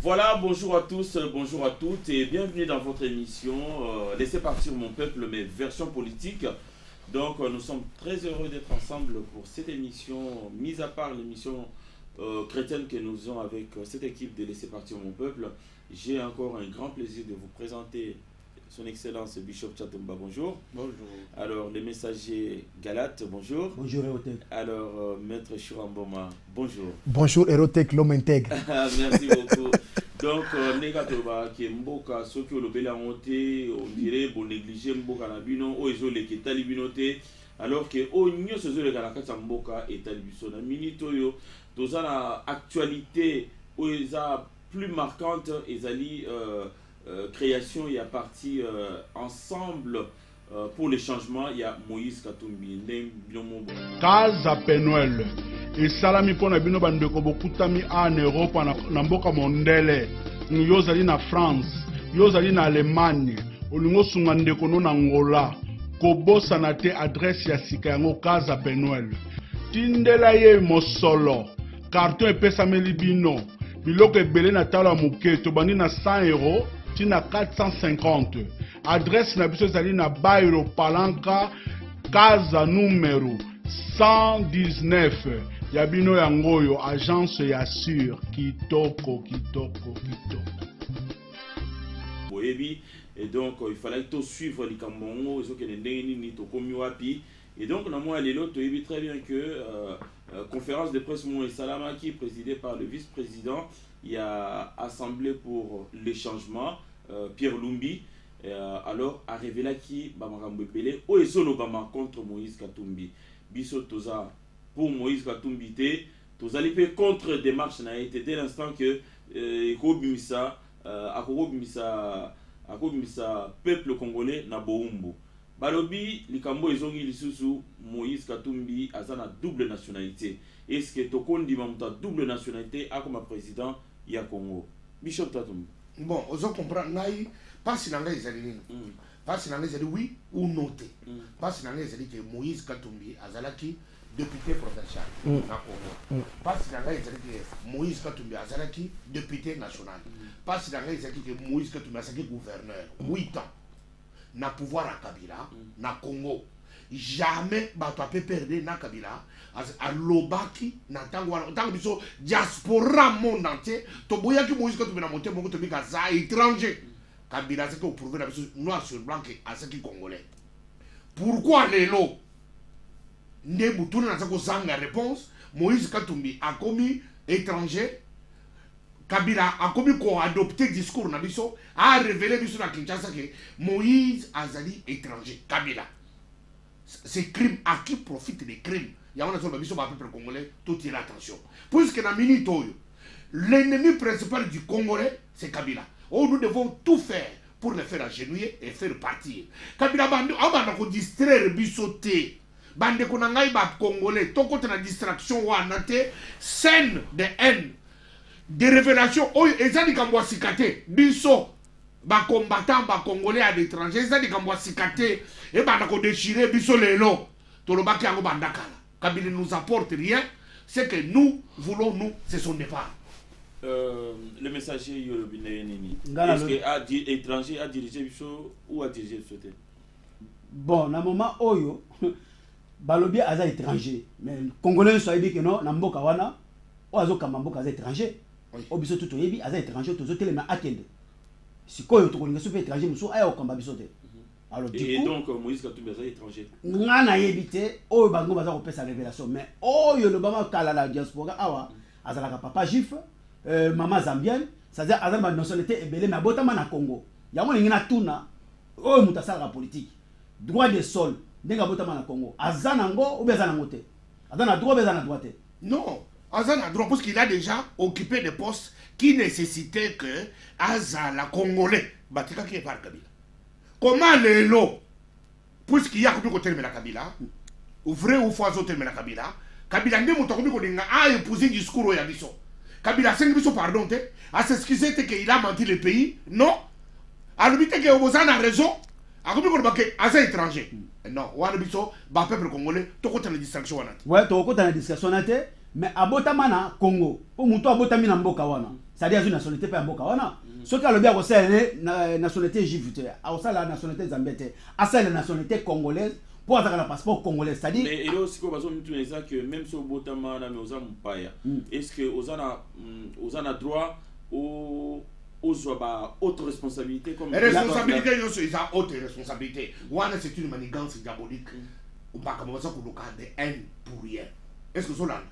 Voilà, bonjour à tous, bonjour à toutes et bienvenue dans votre émission Laissez partir mon peuple, mais version politique. Donc nous sommes très heureux d'être ensemble pour cette émission, mis à part l'émission chrétienne que nous faisons avec cette équipe de Laissez partir mon peuple. J'ai encore un grand plaisir de vous présenter son Excellence Bishop Chatumba, bonjour. Bonjour. Alors, les messagers Galate, bonjour. Bonjour Erotech. Alors, Maître Churamboma, bonjour. Bonjour Erotech, l'homme intègre. Merci beaucoup. Donc, Negatoba, qui est Mboka, ceux qui ont le bel on dirait, bon, négliger Mboka la bino, ou ils ont les talibinoté, alors que, oh, nous, ce sont les Galakata Mboka et Talibisona. Minitoyo, dans la actualité, où ils sont plus marquante, ils allaient. Création, il y a parti ensemble pour les changements, il y a Moïse Katumbi. Kaza Penuel. Et salami pona bino bandeko bokutami en Europe na mboka mondele. Yozali na France, yozali na Allemagne, olingo sunga ndeko no na Angola. Kobosa na te adresse ya sika yango Kaza Penuel. Tindela ye mosolo. Carton epesameli bino. Biloko ebele na tala muke to bandi na 100 euros. Tina 450. Adresse na biso zali na Bairo Palanca, casa numéro 119. Yabino yangoyo, agence ya sur kitoko. Et donc il fallait tout suivre les Camerounais, ils ont ni tokomi wapi. Et donc nous allons très bien que conférence de presse Moïse Salamaki présidée par le vice-président. Il y a assemblé pour les changements, Pierre Lumbi, alors a révélé qui Bamarambe ou Ezolo Bama contre Moïse Katumbi. Biso Toza pour Moïse Katumbi, Toza lipe contre démarche n'a été dès l'instant que Ekobimisa, Akobimisa peuple congolais na Boumbo. Balobi, Likambo Ezongi Lisusu, Moïse Katumbi, Azana double nationalité. Est-ce que Tokondi Mamuta double nationalité a comme président ya Congo? Bishop Tatum. Bon, on comprend, pas si l'anglais est allé, pas si l'anglais est allé oui ou noté, pas si l'anglais est allé que Moïse Katumbi Azalaki, député provincial na Congo, pas si l'anglais est allé que Moïse Katumbi Azalaki, député national, pas si l'anglais est allé que Moïse Katumbi Azalaki, gouverneur, 8 ans, na pouvoir à Kabila, na Congo. Jamais bato peut perdre na Kabila à lobaki na tango biso diaspora monde entier to boya ki Moïse Katumbi na monter mongo to bika za étranger Kabila c'est que prouver na biso noir sur blanc que à ce qui congolais. Pourquoi lelo ne butuna na zako zanga réponse Moïse Katumbi a commis étranger Kabila a commis ko adopter discours na biso a révélé biso na Kinshasa que Moïse azali étranger Kabila. Ces crimes, à qui profitent les crimes? Il y a un peuple congolais, tout tire attention. Puisque dans l'ennemi principal du Congolais, c'est Kabila. Oh, nous devons tout faire pour le faire agenouiller et faire partir. Kabila, on va nous distraire, bisoter. Bande konangai ba Congolais, tout côté la distraction, ou anate, scène de haine, des révélations, oh, et ça dit qu'on doit s'iccater, biso. Ba combattant ba congolais à l'étranger ça dit qu'on doit s'iccater et ba ko déchirer biso lelo to lo baki yango bandakala Kabila nous apporte rien c'est que nous voulons nous c'est son départ. Le messager Yolobine Nini est-ce que a dit étranger a dirigé biso ou a dirigé le sauté? Bon na moment oyo balobi aza étranger mais congolais soit dit que non na mboka wana o azo kamamboka aza étranger o biso tout yebi aza étranger to zo telema akende. Si quoi tu connais super étranger muso aya okamba bisote. Alors et donc Moïse Katumbi est étranger. Ngana yebite o bango baza ko pesa révélation mais oh yo le bama kala la diaspora awa azala ka papa juif maman zambienne c'est-à-dire azamba nationalité ebele mais abotama na Congo. Yango ngina tuna o mutasala la politique. Droit de sol ndenga botama na Congo. Azana ngo ou bezana ngote. Azana droit bezana droite. Non, Azana droit parce qu'il a déjà occupé des postes qui nécessitait que Azala Congolais batika qui est par Kabila. Comment les lots, puisqu'il y a combien de termes la Kabila, ou vrai ou faux termes la Kabila, Kabila n'est pas combien de a épousé du discours au Yabiso. Kabila c'est une pardon, à s'excuser qu'il a menti le pays, non. À l'habiter que vous avez raison, à combien de baquets à étranger. Non, ou à l'habiter, bah peuple congolais, tout côté la distraction. Ouais, tout côté la distraction. mais abotama na Congo po muto abotami na mboka wana c'est-à-dire une nationalité pe mboka wana soki alobi akosala na nationalité juive te akosala nationalité zambie te asala la nationalité congolaise pour avoir un passeport congolais, c'est-à-dire. Mais il y a aussi que même si vous avez est-ce que vous avez droit aux autres responsabilités comme responsabilité, ils ont autre responsabilité. C'est une manigance diabolique. On va commencer à coloquer des haines pour rien. Est-ce que cela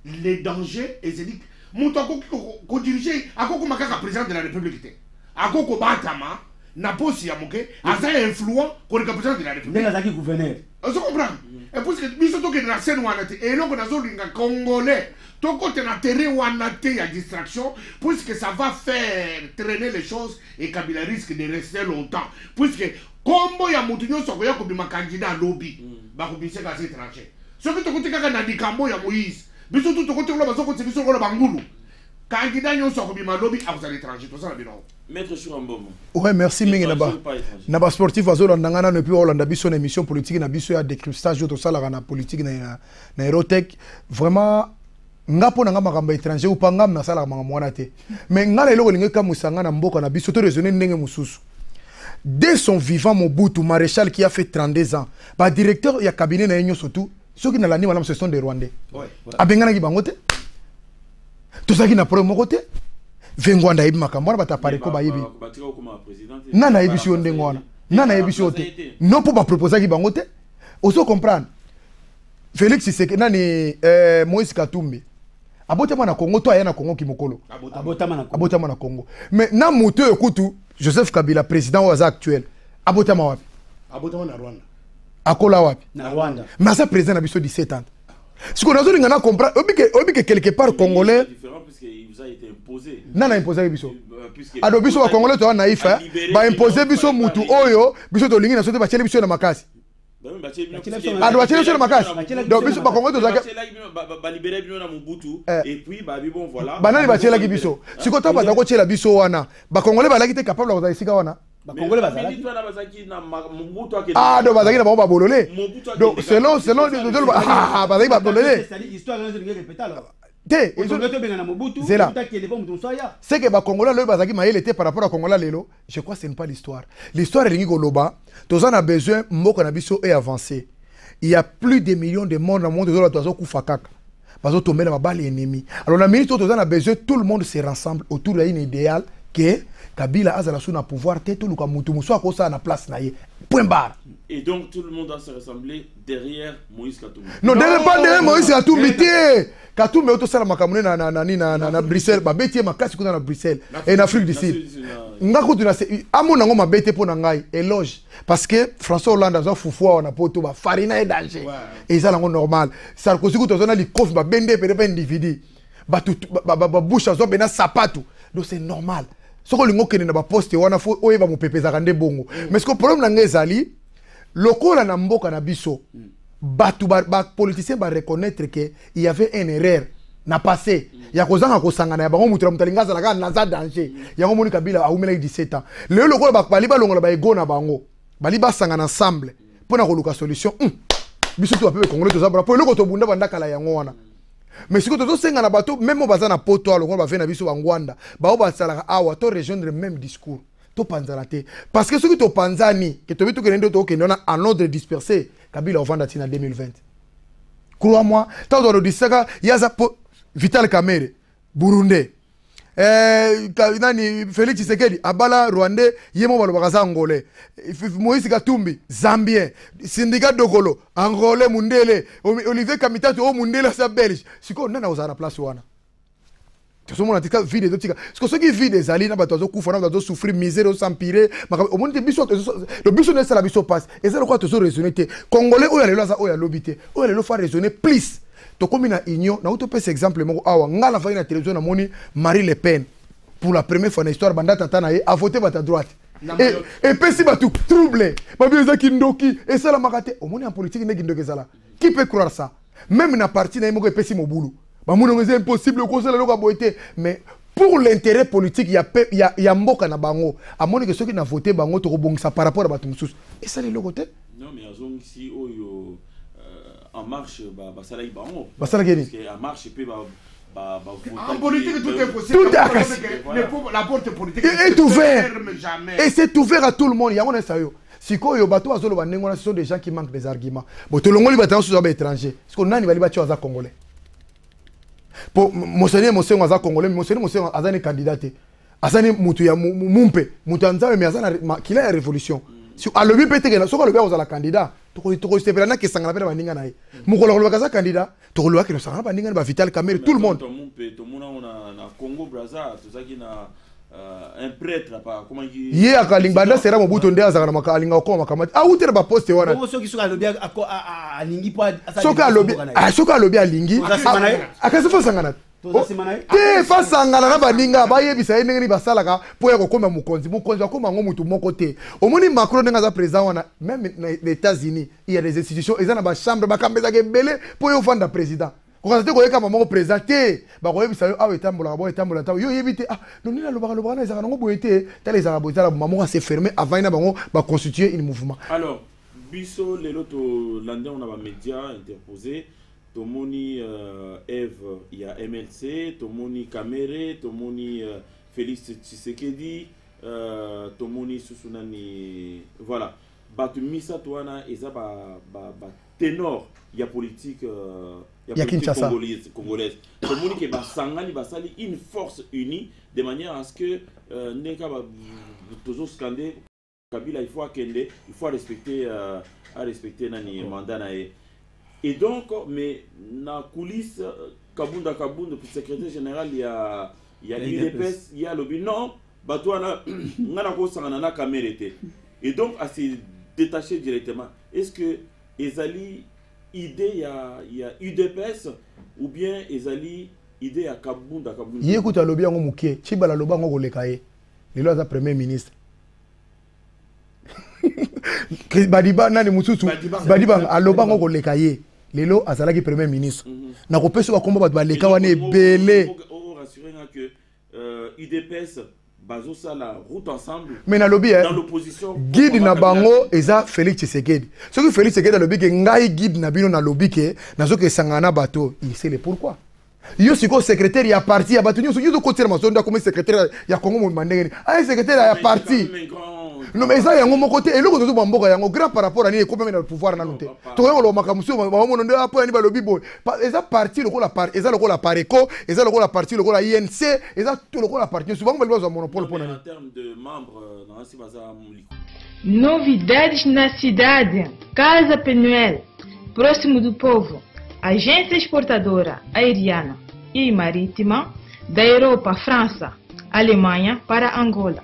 les dangers et c'est dit Moutako ko diriger à quoi comme président de la République à quoi ko batama na posi ya moke asa influent ko le président de la République ndenge azaki gouverneur on se comprend et parce que biso to ke na scène wana te et longo nazo linga congolais to côté na terrain wana te ya distraction puisque ça va faire traîner les choses et Kabila risque de rester longtemps puisque combo ya mutu nyonso ko ya ko bima candidat lobby ba ko bise ka étranger ce que to côté kaka na dikambo ya Moïse biso to côté ko bazo ko biso ko bangulu candidat nyonso ko bima lobby à l'étranger to ça la bino. Maître Chourambomo. Ouais, merci mingi naba sportif azola ndangana ne puis Hollande biso une émission politique na biso ya décryptage to sala na politique na Erotech vraiment ngapo na ngamba étranger ou pas ngam na sala ngam wana te mais ngala eloko linge ka musanga na mboka na biso to raisonner ndenge mususu dès son vivant Mobutu maréchal qui a fait 32 ans ba directeur ya cabinet na yenyo surtout ceux qui na lani wala ce sont des Rwandais abengana ki bangote to saki na problème moko te Vengwanda ibi makambo bata pareko ba yibi nana yibi si onde ngwana nana yibi si ote non pour ba proposer ki bango te oso comprendre Félix Tshisekedi nani Moïse Katumbi abotama na Congo to aya na Congo kimokolo abotama na Congo mais na moto ekutu Joseph Kabila président wa actuel abotama wapi abotama na Rwanda akola wapi na Rwanda mais ça président na biso 17 ans ce qu'on a besoin de comprendre obi que quelque part congolais a été imposé. Nana imposé biso. Ado biso wa Congolais to naïf ba imposer biso mutu oyo biso to lingi na sote ba chele biso na makasi. Ado ba chele biso na makasi. Donc biso ba Congolais to zaka ba libérer biso na Mobutu et puis ba bon voilà. Banani ba chele ki biso. Siko ta ba ko chela biso wana. Ba Congolais ba la kite capable ko isika wana. Ba Congolais ba zala. Ah do ba zaki na ba bololé. Donc selon ba zaki ba bololé. C'est-à-dire histoire ne se répète alors. C'est que les Congolais par rapport à Congolais je crois que ce n'est pas l'histoire. L'histoire est Goloba. Tous on a besoin Mboko Nabiso est avancé. Il y a plus de millions de morts dans le monde de l'oiseau Koufakak. Parce que tomber la balle ennemie. Alors la minute où on a besoin, tout le monde se rassemble autour d'un idéal que Kabila a la pouvoir tout le monde soit à la place naïe. Point barre. Et donc tout le monde doit se rassembler derrière Moïse Katumbi. Non, derrière Moïse Katumbi. Katumbi auto sala makamune na Bruxelles, ba betie makasi kuna na Bruxelles et en Afrique du Sud. Ngako tuna se amona ngoma bete po na ngai éloge parce que François Hollande a fufua na poto ba farina et danger. Et ça lango normal. Sarkozy ko tozona li kofi ba bende pe individu. Ba tout ba bouche azo bena sapato. Donc c'est normal. Soko lingo kene na ba poste wana fo oyeba mo pepeza kande bongo. Mais ce que problème na ngezali lokola na mboka na biso batu ba politicien ba reconnaître que il y avait une erreur na passé ya kozanga kosangana ya bango mutula mutalingaza la kana za danger yango moni Kabila aumela 17 ans le lokola ba bali ba longola ba ego na bango bali ba sangana ensemble pona koluka solution biso to ape congolais to za pour loko to bunda banda kala yango wana mais siko to senga na bato même baza na poto alongo ba vena biso bangwanda ba ba sala awa to rejoindre le même discours to panzana te parce que ce que to panzani que to bitu que ndo to ke ndona en ordre dispersé Kabila ovanda tina 2020. Crois-moi, tant dans le disaka yaza Vital Kamerhe Burundi. Nani Félix Tshisekedi abala Rwandais yemo balobakaza Angolais. Moïse Katumbi Zambien, Syndicat Dogolo Angolais Mundele, Olivier Kamitatu o Mundele sa Belge. Siko nana ozana place wana. Tout le monde a dit que vie des autres. Parce que ceux qui vivent des alliés, ils souffrir, misère, s'empirer. Au moins, le but de la mission passe. Et c'est le quoi tu raisonner. Congolais, où est le lobité, où est le faire raisonner plus. Tu comme une union, na auto pèse exemple, ngala fa na télévision na moni Marie Le Pen pour la première fois dans l'histoire banda tata na a voté à droite. Et pèse ba tout troublé. Ba bien qui ndoki et ça la makate. Au moins en politique ne ndoki ça là. Qui peut croire ça? Même na parti na moko pèse mo boulot. C'est impossible mais pour l'intérêt politique il y a mboka na bango à mon que ceux qui n'a voté bango to rebongisa par rapport à batumsus et ça les côté non mais azong si en marche ça là il va en parce que en marche et puis en politique tout est possible. Tout est cassé. La porte politique est ouverte. Et c'est ouvert à tout le monde. Il y a un ça yo. Si quoi yo bateau azolo banengona ce sont des gens qui manquent des arguments. Bon tout le monde bateau sous étranger. Parce qu'on a ni bali bateau aza congolais. Pour monseigneur aza congolais, monseigneur aza ni candidat. Azani mutu ya mumpe, mutu anza mais azana kila ya révolution. Si à lobby peut être soko lobby azala candidat. To sepela na kesanga na baninga naye. Mukolo lobby kaza candidat. To lobby ke sanga baninga ba vital camera tout le monde. To mona on a Congo Brazza, tout ça qui na un prêtre pas comment il ye akalingbanda sera mobuto nde azaka na makalinga okoma makamati a utere ba poste wana soki soki lobby alingi po soki lobby alingi akasifa sangana te fa sangana na baninga bayebisa ye ndenge ni basalaka po ya kokoma mokonzi akoma ngo mutu moko te omoni Macron ndenge aza président wana même les États-Unis il y a des institutions eza na ba chambre bakambeza ke belé po yo fanda président quand tu es comme présenté, bah ouais ça ah etambola bon etambola ta yo yebite ah non ni la loba na ezaka ngo boyete ta les arabes ta la maman s'est fermé avant na bango ba constituer un mouvement. Alors biso les autres landais on a ba médias interposés tomoni Eve il y a MLC tomoni Kamere tomoni Félix Tshisekedi tomoni Susunani voilà batu misa toana eza ba ténor il y a politique congolaise. Comme on dit que Sangani basali une force unie de manière à ce que Neka toujours scandé Kabila il faut respecter nani mandat nae. Et donc mais na coulisse Kabunda secrétaire général il y a l'UDPS il y a le non batouana ngana ko sangana na camérété. Et donc à se détacher directement. Est-ce que ezali idée il y a UDPS ou bien ezali idée à Kabunda yekuta lobi yango mukie chibala loba ngo kolekaye lelo aza premier ministre badiba nani mususu badiba aloba ngo kolekaye lelo azalaki premier ministre na kopesa ba komba baleka wana ebele rassurer que UDPS bazosa la route ensemble mais na lobby dans l'opposition guide na bango eza Félix Tshisekedi ce que Félix Tshisekedi lobby ke ngai guide na bino na lobby ke nazoke sangana bato il sait le pourquoi yo siko secrétaire ya parti ya bato nyoso yo ko tira masonda comme secrétaire ya Congo mo mandengeni ay secrétaire ya parti non mais ça yango moko te eloko tozo bamboka yango grand par rapport à ni ko même le pouvoir na noté to yo makamusu ba mo ndo apo ni ba lobby boy eza parti loko la parti eza loko la pareco eza loko la parti loko la INC eza tout loko la parti souvent ba besoin monopole pour en termes de membres dans esse bazar muliko. Novidades na cidade. Casa Penuel, próximo do povo. Agência exportadora aeriana e marítima da Europa, França, Alemanha para Angola.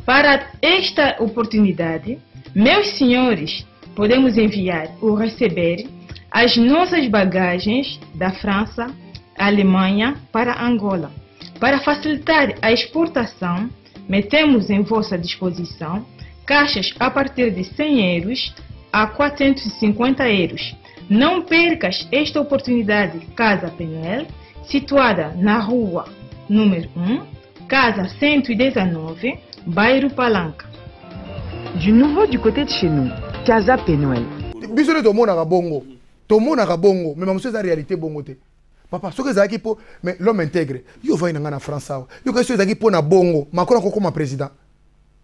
Para esta oportunidade, meus senhores, podemos enviar ou receber as nossas bagagens da França, Alemanha para Angola. Para facilitar a exportação, metemos em vossa disposição caixas a partir de 100 euros a 450 euros. Não percas esta oportunidade. Casa Penuel, situada na rua número 1, casa 119, bairro Palanca. Du nouveau du côté de chez nous, Casa Penuel. Bisole to mona bongo. To mona bongo, mais mamso za réalité bongo te. Papa, ce que zaki po, mais l'homme intègre. Yo va na France awa. Yo ka so zaki po na bongo, Macron ko comme président.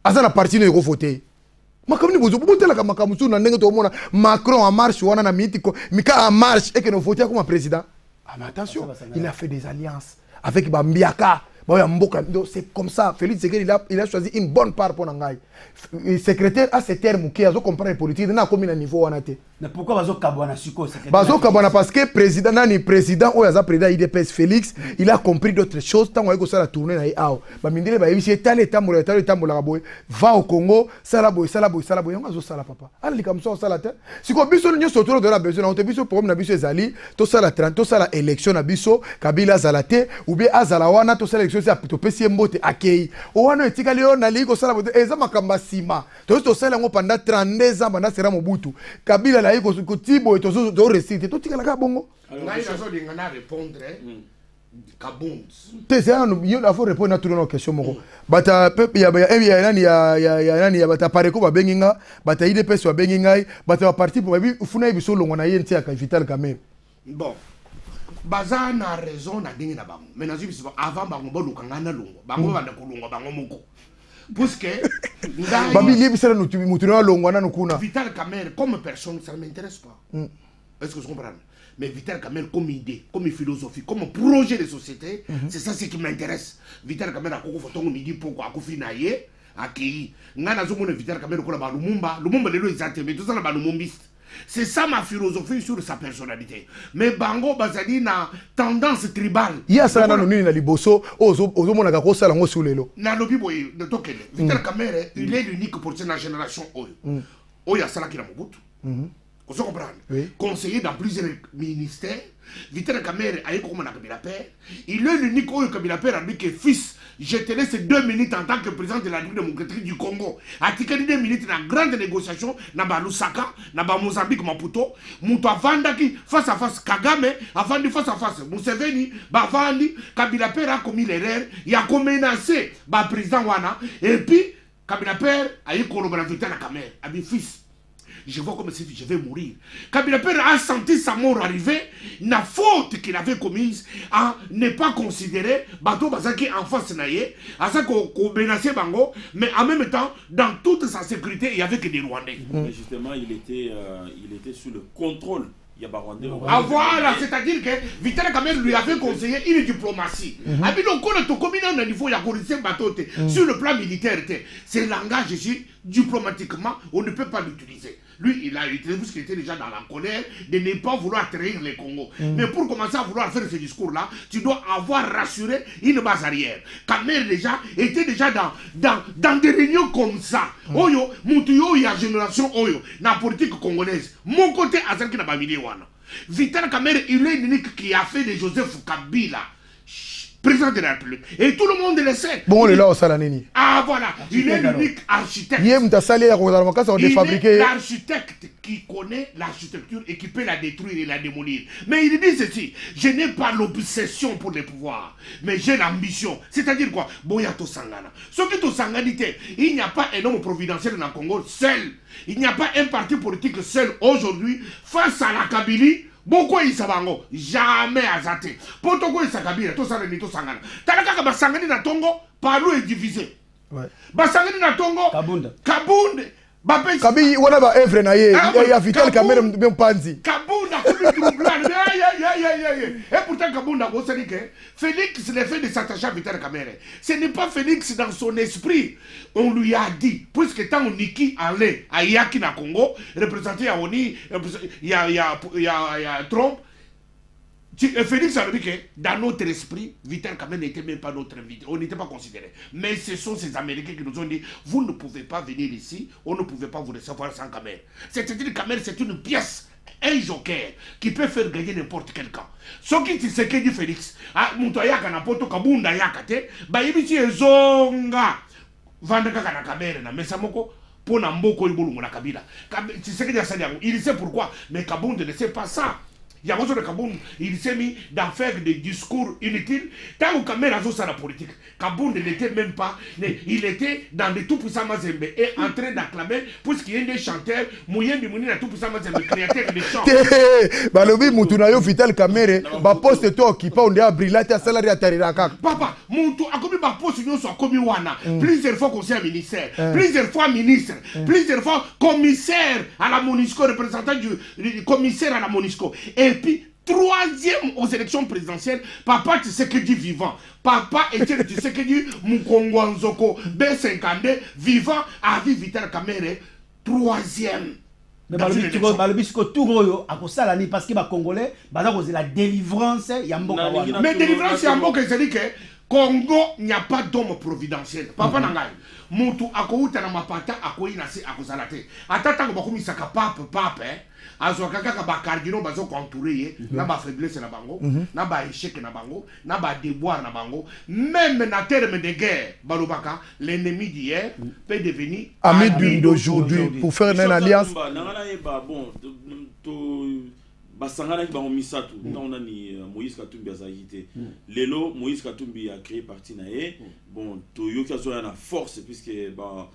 Azana parti no ko voter. Makamni bozo botela ka makamusu na ndenge to mona Macron en marche wana na mitiko, mika en marche et que no voter comme président. Ah mais attention, il a fait des alliances avec Bambiaka. C'est comme ça. Félix Tshisekedi il a choisi une bonne part pour Nangai. Le secrétaire a ces termes qui a comprendre les politiques. Il n'a comme un niveau. Mais pourquoi Bazo Kabwana Suko Bazo Kabwana parce que président nani président ou yaza président IDPS Félix, il a compris d'autres choses tant que ça la tournée na ao. Ba mindele ba yebisi tale tambola boy. Va au Congo, sala boy. On a sala papa. Ali comme ça sala te. Si ko biso nyo sotoro de la besoin on te biso problème na biso ezali, to sala 30, to sala élection na biso, Kabila zalate ou bien azala wana to sala élection to pesi mbote akei. O wana etikali on ali ko sala bote eza makamba sima. To sala ngo pendant 32 ans bana sera Mobutu. Kabila la ko tibo to réciter to tikala ka bongo. Ngai nazo dinga na répondre Kabund. Il faut répondre à toutes nos questions. Bata peuple ya bata pareko ba benginga bata ide peso ba benginga bata parti pour bi funa biso longo na yenti aka Vital Kamerhe. Bon. Baza na raison na dingi na bango. Mais na zibi avant bango boluka ngana longo. Bango banda kulongo bango moko. Puisque babi libi sera mutu na longo na nukuna. Vital Kamerhe comme personne ça ne m'intéresse pas. Est-ce que vous comprenez? Mais Vital Kamerhe comme idée, comme philosophie, comme projet de société, c'est ça ce qui m'intéresse. Vital Kamerhe a koko fotongo midi poko akufi na ye akei. Ngana zo mona Vital Kamerhe ko la ba Lumumba lelo exactement mais tout ça na ba lumumbiste. C'est ça ma philosophie sur sa personnalité. Mais bango bazali na tendance tribale. Ya ça na nini na liboso ozo mona ka ko sala ngo sulelo. Na lobi boy de tokele. Vital Kamerhe il est l'unique pour cette génération oyo. Oya sala ki na Mobutu. Vous comprenez? Oui. Conseiller dans plusieurs ministères. Vital Kamerhe a eu comme Kabila Père. Il est l'unique où Kabila Père a dit que fils, je te laisse 2 minutes en tant que président de la République démocratique du Congo. A tika 2 minutes dans grande négociation dans Lusaka, dans Mozambique, Maputo. Mouto avandaki face à face Kagame, avandi face à face Museveni, bavandi Kabila Père a commis l'erreur, il a menacé le président Wana et puis Kabila Père a eu collaboré avec Vital Kamerhe. A dit fils. Je vois comme si je vais mourir. Kabila Père a senti sa mort arriver, la faute qu'il avait commise à ne pas considérer Bato Bazaki en face naïe, à ça qu'on menaçait Bango, mais en même temps, dans toute sa sécurité, il n'y avait que des Rwandais. Mais justement, il était sous le contrôle. Ah voilà, c'est-à-dire que Vital Kamerhe lui avait conseillé une diplomatie. Sur le plan militaire, c'est langage ici, diplomatiquement, on ne peut pas l'utiliser. Lui, il a utilisé parce qu'il était déjà dans la colère de ne pas vouloir trahir les Congo. Mais pour commencer à vouloir faire ce discours-là, tu dois avoir rassuré une base arrière. Kamerhe déjà était déjà dans des réunions comme ça. Oyo, Moutuyo, il y a génération Oyo, dans la politique congolaise. Mon côté, Azaki n'a pas mis wana. Vital Kamerhe, il est l'unique qui a fait de Joseph Kabila président de la République. Et tout le monde le sait. Bon, on est là au Salanini. Ah voilà, il est l'unique architecte. Il est l'architecte qui connaît l'architecture et qui peut la détruire et la démolir. Mais il dit ceci, je n'ai pas l'obsession pour le pouvoir, mais j'ai l'ambition. C'est-à-dire quoi? Boyato Sangana. Ce qui est sanganité, il n'y a pas un homme providentiel dans le Congo seul. Il n'y a pas un parti politique seul aujourd'hui face à la Kabylie. Beaucoup ils savent jamais azaté. Pour tout quoi ils savent tout ça le nito sangana. Talaka ka basangani na Tongo, parlo est divisé. Ouais. Basangani na Tongo. Kabunda. Kabi wana ba evre na ye ya Vital Kamerhe même panzi. Kabunda comme troublard. Et pourtant Kabunda vous savez que Félix le fait de s'attacher à Vital Kamerhe. Ce n'est pas Félix dans son esprit. On lui a dit puisque tant Niki allait à Yaki na Congo représenté à Oni il y a Trump. Félix a dit que dans notre esprit, Vital Kamerhe n'était même pas notre invité, on n'était pas considéré. Mais ce sont ces Américains qui nous ont dit, vous ne pouvez pas venir ici, on ne pouvait pas vous recevoir sans Kamerhe. C'est-à-dire que Kamerhe, c'est une pièce, un joker, qui peut faire gagner n'importe quel camp. Ce qui c'est que dit Félix, Moutoyaka na poto kabunda yakate, ba yibiti ezonga, vandaka kana Kamerhe na mesamoko, pour Namboko Ibulu na Kabila. C'est ce que dit il sait pourquoi, mais Kabunda ne sait pas ça. Il y a besoin de Kabound, il s'est mis d'en faire des discours inutiles. Tant que Kamerhe a joué la politique, Kabound n'était même pas, il était dans les tout-puissants Mazembe et en train d'acclamer, puisqu'il y a des chanteurs, Mouyen de Mouni, tout puissant Mazembe, créateur de chants. Balobi Moutunayo Vital Kamerhe, ba poste toi qui pas on est à brillate à salarié à Tariraka. Papa, Moutou a commis ma poste, nous sommes commis Wana. Plusieurs fois conseiller à ministère, plusieurs fois ministre, plusieurs fois commissaire à la Monisco, représentant du commissaire à la Monisco. Et puis, troisième aux élections présidentielles, Papa Tshisekedi vivant. Papa Etienne Tshisekedi Mukongo Nzoko, B52, vivant, a vu Vital Kamerhe, troisième. Mais Balobisco Touroyo, à cause de parce que les Congolais, la délivrance, il y a un bon. Mais délivrance, il y a un bon, c'est-à-dire que Congo, il n'y a pas d'homme providentiel. Papa Nangai, Moutou, Akouta na mapata, Akoui nasi, Akozalate. Atata, Bakoumi Saka pape, Azwakaka bakardino bazo contouré na ba faiblesse na bango na ba échec na bango na ba déboire na bango même na terme de guerre balobaka l'ennemi d'hier peut devenir ami d'aujourd'hui pour faire une alliance basangana ki bango misato on a ni Moïse Katumbi azagité lelo Moïse Katumbi a créé parti nae bon toyo ki azoya na force puisque bah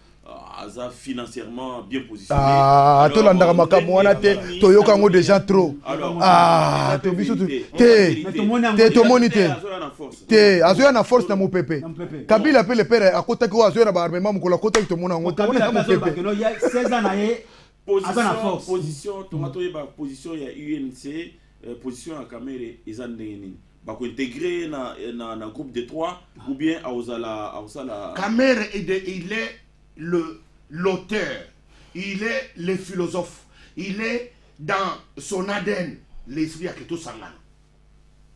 aza financièrement bien positionné to landaka makambo wana te toyoka ngo déjà trop to biso te tomoni te azoya na force na mopepe Kabila pe le père akota ko azoya na ba armement mukolo akota ki tomona ngo Kabila mopepe 16 ans nae position tomato ba position ya UNC position à Cameroun ezandeni bako intégrer na groupe de 3 ou bien à Osala Cameroun il est l'auteur, il est le philosophe, il est dans son ADN l'esprit à Keto Sangana.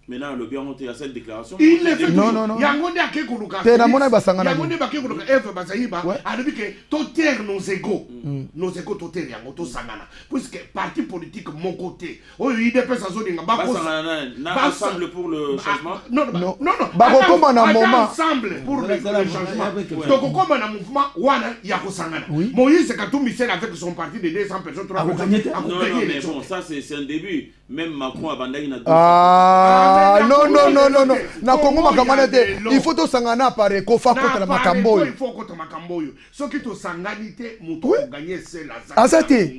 Maintenant, le bien monté à cette déclaration. Il le fait. Non. Yangonde a quelque chose. Yangonde a Sangana. Yangonde a quelque chose. Eve Bazaïba a dit que tout terre nos égaux tout terre Yango tout Sangana. Puisque parti politique mon côté. Oh il dépend sa zone nga ba ensemble pour le changement. Non. Ba kokoma na moment ensemble pour le changement. Donc kokoma na mouvement wana ya ko Sangana. Moïse Katumbi c'est avec son parti de 200 personnes 3 Non mais bon ça c'est un début. Même Macron a bandé une non. Na Congo makamana te. Il faut to sangana pare ko fa kota la makambo. Il faut kota makambo. Ce qui to sanganité muto gagner c'est la Azate.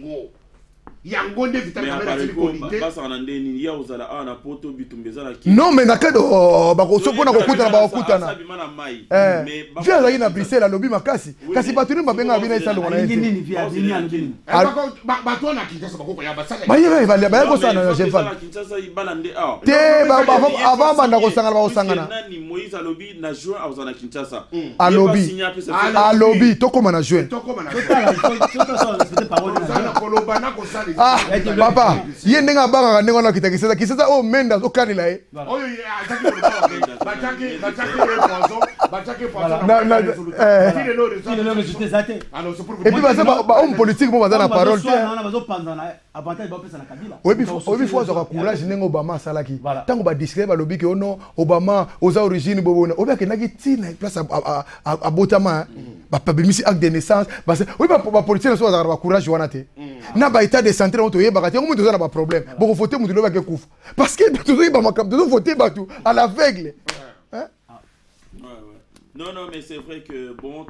Yangonde vital kamera télécolité. Basa nandeni ya uzala ana poto bitumbeza la ki. Non mais nakado bako sopona kokuta na bakutana. Mais via la ina Bruxelles lobi makasi. Kasi batuni mabenga bina isa lo wana. Nini via nini nini. Bato na Kinshasa bakoko ya basala. Ba ko sana na Jean-Paul. Kinshasa ibalande ah. Te avant banda ko sangana ba ko sangana. Nani Moïse alobi na juin a uzana Kinshasa. Alobi to koma na juin. Papa, il n'y a pas de Kinshasa oh menda au Canada. Et puis homme politique moi dans la parole. Oui, faut avoir courage n'engo Obama salaki. Tant qu'on va discret ba lobby que non Obama aux origines bobona. Oba ke naki tina place à Botama. Ba permis acte de naissance parce oui ba politique so avoir courage wana te. Na ba état de santé on to yeba ka on to na ba problème. Bon voter mutu lo ba ke kufa. Parce que tout ba makam to voter ba tout à l'aveugle. Hein? Non, mais c'est vrai que bon,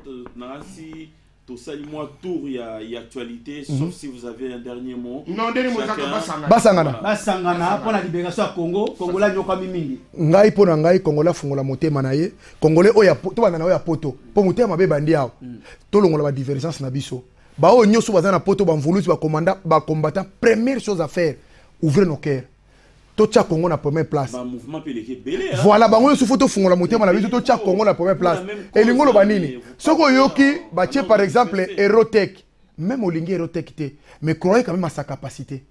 si tout ça, moi, tour, il y a actualité, sauf si vous avez un dernier mot. Non, dernier mot, Basangana, pour la libération à Congo, Congola, Nyoka Mimingi. Ngai pour Ngai, Congola, Fongola, Motema Naye, Congolais, Oya, tout le monde poto, pour Motema Bandia, tout le monde a divergence Nabiso. Bah, on y a souvent un poto, Banvoulou, combattant, première chose à faire, ouvrir nos cœurs. Tocha Congo na première place. Voilà, bango su photo fungola motema na biso Tocha Congo na première place. Et lingolo banini. Soko yoki batie par exemple Erotech. Même olingi Erotech te, mais croyez quand même à sa capacité.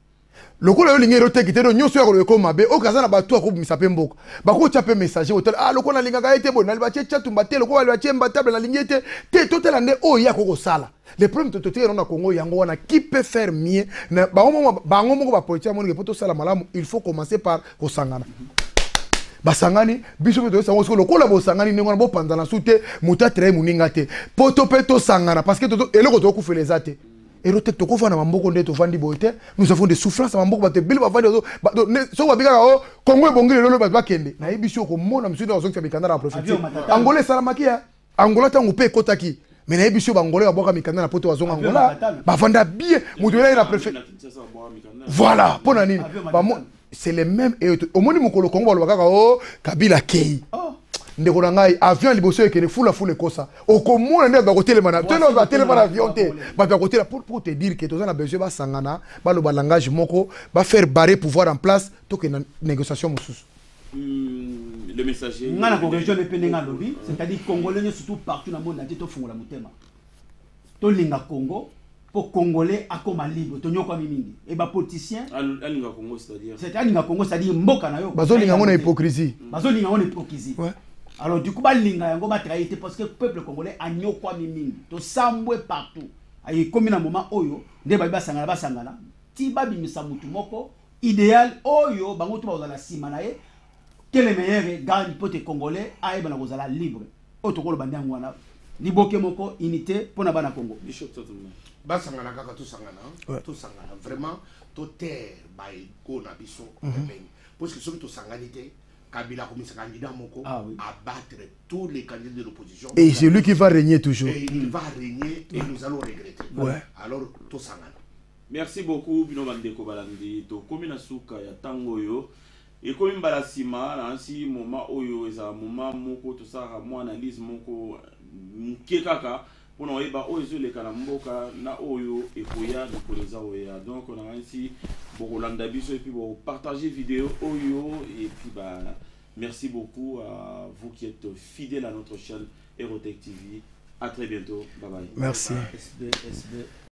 Lokola yolingi Erotech te no nyoso ya ko mabe o kaza na batu ko misape mboko. Bako chape message hotel lokola linga ga ete bon na batie chatu mbate lokola batie mbatable na lingete te totel ande o ya ko sala. Les problèmes de na Congo yango wana qui peut faire mieux na bango moko ba politique moni poto sala malamu il faut commencer par kosangana basangani biso beto sango solo kola bo sangani ningo na bo pandana sute muta très muninga te poto peto sangana parce que toto eloko to ku fele zate erote to ko fana mamboko nde to fandi boite nous avons des souffrances mamboko ba te bili ba fandi so ba bika o Congo ebongile lolo ba kende na biso ko mona msudo zo kfa bikanda na profiter Angola salamaki ya Angola tangu pe kotaki. Mais na biso bangolais ba boka mikanda na poto wazonga Angola ba vanda bien mutula na préfet voilà pona nini ba c'est les mêmes et au moni mukolo Congo ba kaka o Kabila kei ndeko na ngai avion liboso ekene fula kosa okomona nde ba kotelema mana teno ba telema na avion te ba kotela pour te dire que toza na besoin ba sangana ba lo langage moko ba faire barrer pouvoir en place to que na négociation mususu. Le messager. C'est-à-dire Congolais surtout partout dans le monde entier to fungola mutema. To linga Congo pour Congolais akoma libre to nyokwa mimingi. Et ba politicien alinga Congo c'est-à-dire. C'est-à-dire linga Congo c'est-à-dire mboka na yo. Bazo linga ngona hypocrisie. Bazo linga ngona hypocrisie. Ouais. Alors du coup ba linga yango ba trahité parce que le peuple congolais a nyokwa mimingi. To sambwe partout. Ayi komi na moment oyo nde ba sangana. Ti ba bimisa mutu moko idéal oyo bango to ba la sima na ye. Quel est le meilleur gars du peuple congolais à être libre? Autre que le bandit en Liboke moko unité pour na bana Congo. basangana kaka tosangana vraiment totere baego na biso pembeni parce que soki tosangani te Kabila comme ce candidat moko à battre tous les candidats de l'opposition et c'est lui qui va régner toujours et il va régner et nous allons regretter alors tosangana. Merci beaucoup bino bandeko balandi to komina suka ya tango yo et comme mbalasima na si moment oyo eza moment moko to sa mo analyse moko kekaka pour oyeba oyo le kana mboka na oyo ekoya nikoleza oya donc on a ainsi bokolanda biso et puis bon partager vidéo oyo et puis bah merci beaucoup à vous qui êtes fidèles à notre chaîne Aerotech TV. À très bientôt. Bye bye. Merci. SB.